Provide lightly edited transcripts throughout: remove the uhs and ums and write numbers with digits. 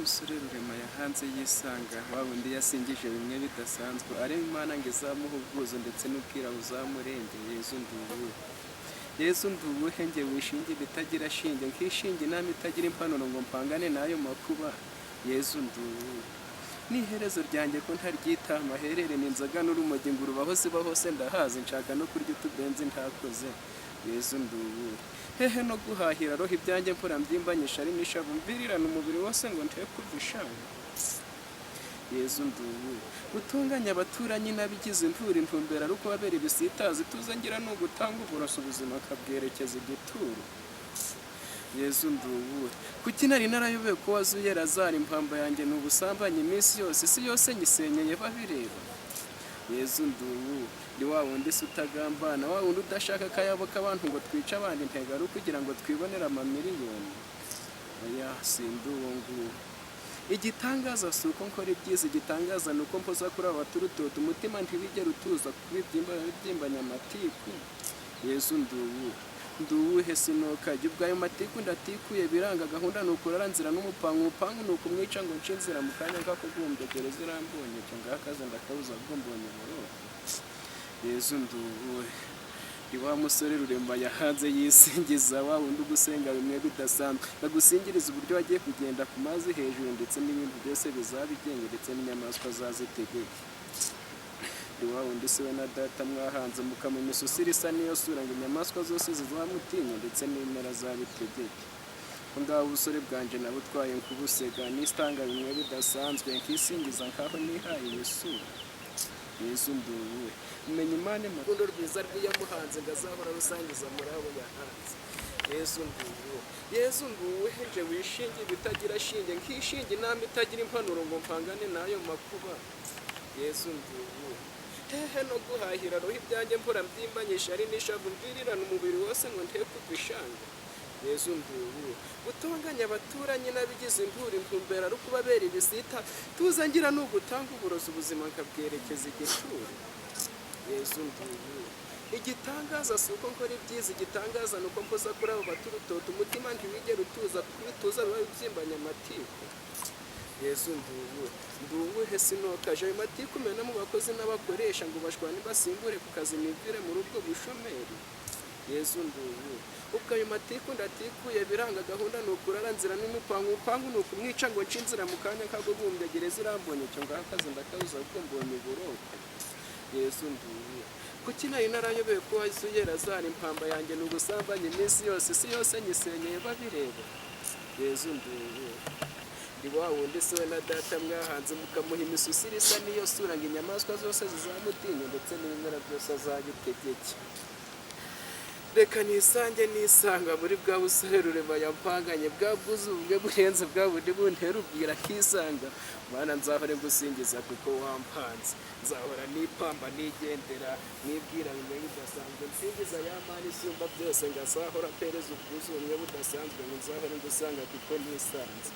musore rurema yahanze yisanga wa wundi yasingije bimwe bidasanzwe arema Imana ngo izamuhe ubwuzu ndetse n'ubwira buzamurenge. Yesu nduwuhe nge wishinge bitagira shinge nkishinge inama itagira impanuro ngo mpangane n'ayo makuba. Yesu nduwuhe n'iherezo ryanjye ko ntaryita amaherere n'inzoga n'urumogi ngo urubaho ziba hose ndahazi nshaka no kurya utubenzi ntakoze. Yesu nduwuhe hehe no guhahira roho ibyanjye mpora mbyimbanyisha ari n'ishavu mvirirana umubiri wose ngo nteye kurwishavu. Yesu nduwuhe gutunganya abaturanyi n'abigize imvura intumbero ari ukubabera ibisitazi tuze ngira ni ugutanga uburoso ubuzima akabwerekeza igituro. Yesu nduwuhe kuki nari narayobewe ko wazuye Lazaro impamba yanjye ni ubusambanyi iminsi yose isi yose nyisenyeye babireba. Yesu nduwuhe ni wa wundi se utagambana wa wundi udashaka akayabo k'abantu ngo twice abandi intego ari ukugira ngo twibonere amamiliyoni. Oya sinduwo nguwo igitangaza si uko nkora ibyiza igitangaza ni uko mpoza kuri aba baturutoto umutima ntibigera utuza kubibyimbanya amatiku. Yesu nduwuhe sinokajya ubwayo matiku ndatikuye biranga gahunda ni ukuraranzira n'umupangu umupangu ni ukumwica ngo nce inzira mu kanya k'akagumbye gereza irambonye cyo ngakaze ndakabuza bwo mbonye buroko. Yesu nduwuhe ni wa musore rurema yahanze yisingiza wa wundi ugusenga bimwe bidasanzwe bagusingiriza uburyo wagiye kugenda ku mazi hejuru ndetse n'ibindi byose bizabigenge ndetse n'inyamaswa zazitegeke. Ni wa wundi se we na data mwahanze mukamenya isusira isa niyo sura ngo inyamaswa zose zizamutinya ndetse n'imera zabitegeke. Ngaho ubusore bwanje nabutwaye nk'ubusega n'istanga bimwe bidasanzwe nkisingiza nkaho nihaye isura. Yesu nduwuhe umenya Imana urukundo rwiza rw'iyamuhanze ngazahora rusangiza muri abo yahanze. Yesu nduwuhe nje wishinge bitagira shinge nkishinge inama itagira impanuro ngo mpangane n'ayo makuba. Yesu nduwuhe hehe no guhahira roho ibyanjye mpora mbyimbanyisha ari n'ishavu mvirirana umubiri wose ngo nteye kugwishanga. Yesu nduwuhe gutunganya abaturanyi n'abigize imvura intumbero ari ukubabera ibisita tuza ngira ni ugutanga uburozi ubuzima nkabwerekeza igituro. Yesu nduwuhe igitangaza si uko nkora ibyiza igitangaza ni uko mpoza kuri abo baturutoto umutima ntiwigera utuza kubituza biba bibyimbanya amatiku. Yesu nduwuhe sinokaje ayo matiku mena mu bakozi n'abakoresha ngo bashwane basimbure ku kazi nivire muri ubwo bushomeri. Yesu nduwuhe ubwo ayo matiku ndatikuye biranga gahunda ni ukuraranzira n'umupangu umupangu ni ukumwica ngo nce inzira mu kanya kagugumbye gereza irambonye cyo ngakaze ndakabuza kuko mbonye buroko. Yesu nduwuhe kuki nari narayobewe ko wazuye Lazaro impamba yanjye ni ubusambanyi iminsi yose isi yose nyisenyeye babireba. Yesu nduwuhe ni wa wundi se we na data mwahanze mukamuha imisusire isa niyo sura ngo inyamaswa zose zizamutinya ndetse n'ibimera byose azabitegeke. Reka nisange nisanga muri bwa busore rurema yampanganye bwa bwuzu bumwe burenze bwa bundi buntera ubwira kisanga. Mana nzahore gusingiza kuko wampanze nzahora nipamba nigendera nibwira bimwe bidasanzwe nsingiza ya Mana isumba byose ngazahora pereza ubwuzu bumwe budasanzwe ngo nzahore ngusanga kuko nisanze.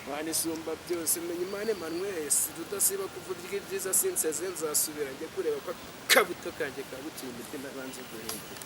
Mana isumba byose menya Imana Emmanuel tudasiba kuvuga ibyiza sinseze nzasubira njye kureba ko kabuto kanjye kabutiye umutima banze guhindura.